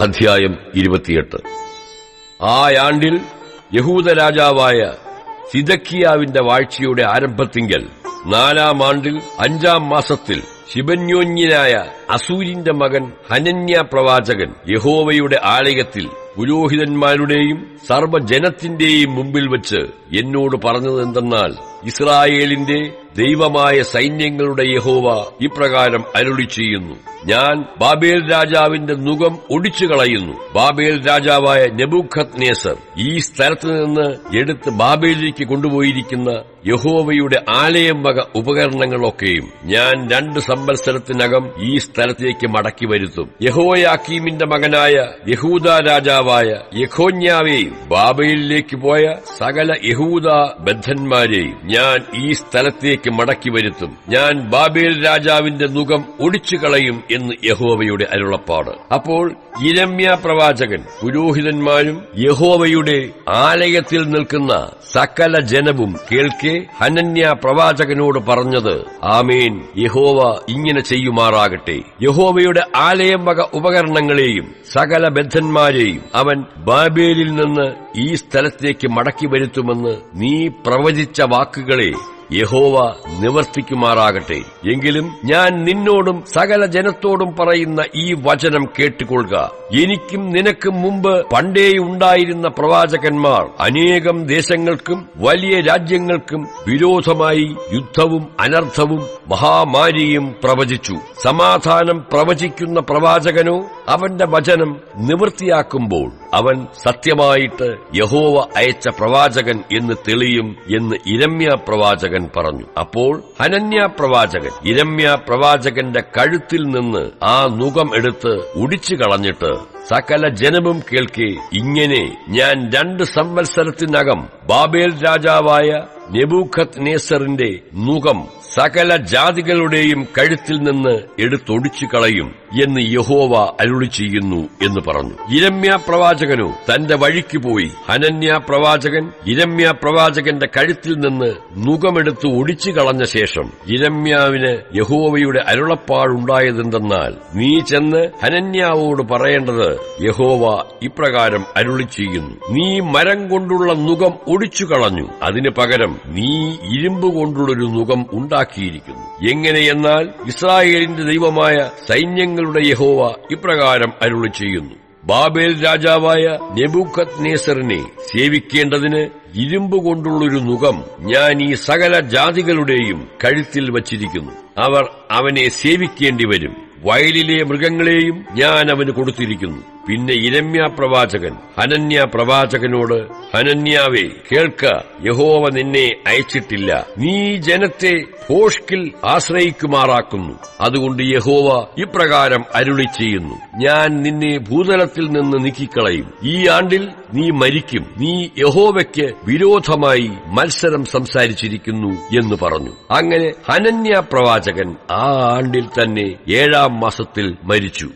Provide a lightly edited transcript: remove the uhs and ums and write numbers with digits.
അധ്യായം 28. ആ ആണ്ടിൽ യഹൂദ രാജാവായ സിദക്കിയാവിന്റെ വാഴ്ചയുടെ ആരംഭത്തിങ്കൽ 4-ാം ആണ്ടിൽ 5-ാം മാസത്തിൽ ശിബന്യോന്യനായ അസൂരിന്റെ മകൻ ഹനന്യ പ്രവാചകൻ യഹോവയുടെ ആലയത്തിൽ പുരോഹിതന്മാരുടെയും സർവ്വജനത്തിന്റെയും മുമ്പിൽ വച്ച് എന്നോട് പറഞ്ഞതെന്തെന്നാൽ, ഇസ്രായേലിന്റെ ദൈവമായ സൈന്യങ്ങളുടെ യഹോവ ഇപ്രകാരം അരുളി ചെയ്യുന്നു: ഞാൻ ബാബേൽ രാജാവിന്റെ നുകം ഒടിച്ചു കളയുന്നു. ബാബേൽ രാജാവായ നെബൂഖദ്നേസർ ഈ സ്ഥലത്ത് നിന്ന് എടുത്ത് ബാബേലിലേക്ക് കൊണ്ടുപോയിരിക്കുന്ന യഹോവയുടെ ആലയം വക ഉപകരണങ്ങളൊക്കെയും ഞാൻ 2 സംവത്സരത്തിനകം ഈ സ്ഥലത്തേക്ക് മടക്കി വരുത്തും. യഹോയാക്കീമിന്റെ മകനായ യഹൂദാ രാജാവായ യെഖോന്യാവെയും ബാബേലിലേക്ക് പോയ സകല യഹൂദാ ബദ്ധന്മാരെയും ഞാൻ ഈ സ്ഥലത്തേക്ക് മടക്കി വരുത്തും. ഞാൻ ബാബേൽ രാജാവിന്റെ നുകം ഒടിച്ചു കളയും എന്ന് യഹോവയുടെ അരുളപ്പാട്. അപ്പോൾ യിരെമ്യാ പ്രവാചകൻ പുരോഹിതന്മാരും യഹോവയുടെ ആലയത്തിൽ നിൽക്കുന്ന സകല ജനവും കേൾക്കെ ഹനന്യ പ്രവാചകനോട് പറഞ്ഞത്: ആമേൻ, യഹോവ ഇങ്ങനെ ചെയ്യുമാറാകട്ടെ. യഹോവയുടെ ആലയം വക ഉപകരണങ്ങളെയും സകല ബദ്ധന്മാരെയും അവൻ ബാബേലിൽ നിന്ന് ഈ സ്ഥലത്തേക്ക് മടക്കി വരുത്തുമെന്ന് നീ പ്രവചിച്ച വാക്കുകളെ യഹോവ നിവർത്തിക്കുമാറാകട്ടെ. എങ്കിലും ഞാൻ നിന്നോടും സകല ജനത്തോടും പറയുന്ന ഈ വചനം കേട്ടുകൊള്ളുക. എനിക്കും നിനക്കും മുമ്പ് പണ്ടേ ഉണ്ടായിരുന്ന പ്രവാചകന്മാർ അനേകം ദേശങ്ങൾക്കും വലിയ രാജ്യങ്ങൾക്കും വിരോധമായി യുദ്ധവും അനർത്ഥവും മഹാമാരിയും പ്രവചിച്ചു. സമാധാനം പ്രവചിക്കുന്ന പ്രവാചകനോ അവന്റെ വചനം നിവൃത്തിയാക്കുമ്പോൾ അവൻ സത്യമായിട്ട് യഹോവ അയച്ച പ്രവാചകൻ എന്ന് തെളിയും എന്ന് യിരെമ്യാ പ്രവാചകൻ പറഞ്ഞു. അപ്പോൾ ഹനന്യ പ്രവാചകൻ യിരെമ്യാ പ്രവാചകന്റെ കഴുത്തിൽ നിന്ന് ആ നുകം എടുത്ത് ഒടിച്ചു കളഞ്ഞിട്ട് സകല ജനവും കേൾക്കെ, ഇങ്ങനെ ഞാൻ 2 സംവത്സരത്തിനകം ബാബേൽ രാജാവായ നെബൂഖദ്നേസറിന്റെ നുകം സകല ജാതികളുടെയും കഴുത്തിൽ നിന്ന് എടുത്തൊടിച്ചു കളയും എന്ന് യഹോവ അരുളി ചെയ്യുന്നു എന്ന് പറഞ്ഞു. യിരെമ്യാ പ്രവാചകനോ തന്റെ വഴിക്ക് പോയി ഹനന്യ പ്രവാചകൻ യിരെമ്യാ പ്രവാചകന്റെ കഴുത്തിൽ നിന്ന് നുകമെടുത്ത് ഒടിച്ചു കളഞ്ഞ ശേഷം യിരെമ്യാവിന് യഹോവയുടെ അരുളപ്പാടുണ്ടായതെന്തെന്നാൽ, നീ ചെന്ന് ഹനന്യാവോട് പറയേണ്ടത്: യഹോവ ഇപ്രകാരം അരുളി ചെയ്യുന്നു, നീ മരം കൊണ്ടുള്ള നുകം ഒടിച്ചു കളഞ്ഞു, അതിന് പകരം നീ ഇരുമ്പ് കൊണ്ടുള്ളൊരു നുകം ഉണ്ടാക്കിയിരിക്കുന്നു. എങ്ങനെയെന്നാൽ, ഇസ്രായേലിന്റെ ദൈവമായ സൈന്യങ്ങളുടെ യഹോവ ഇപ്രകാരം അരുളി ചെയ്യുന്നു: ബാബേൽ രാജാവായ നെബൂഖദ്നേസറിനെ സേവിക്കേണ്ടതിന് ഇരുമ്പ് കൊണ്ടുള്ളൊരു നുകം ഞാൻ ഈ സകല ജാതികളുടെയും കഴുത്തിൽ വച്ചിരിക്കുന്നു. അവർ അവനെ സേവിക്കേണ്ടി വരും. വയലിലെ മൃഗങ്ങളെയും ഞാൻ അവന് കൊടുത്തിരിക്കുന്നു. പിന്നെ യിരെമ്യാ പ്രവാചകൻ ഹനന്യ പ്രവാചകനോട്: ഹനന്യാവേ, കേൾക്ക, യഹോവ നിന്നെ അയച്ചിട്ടില്ല. നീ ജനത്തെ ഭോഷ്കിൽ ആശ്രയിക്കുമാറാക്കുന്നു. അതുകൊണ്ട് യഹോവ ഇപ്രകാരം അരുളി ചെയ്യുന്നു: ഞാൻ നിന്നെ ഭൂതലത്തിൽ നിന്ന് നീക്കിക്കളയും. ഈ ആണ്ടിൽ നീ മരിക്കും. നീ യഹോവയ്ക്ക് വിരോധമായി മത്സരം സംസാരിച്ചിരിക്കുന്നു എന്ന് പറഞ്ഞു. അങ്ങനെ ഹനന്യ പ്രവാചകൻ ആ ആണ്ടിൽ തന്നെ 7-ാം മാസത്തിൽ മരിച്ചു.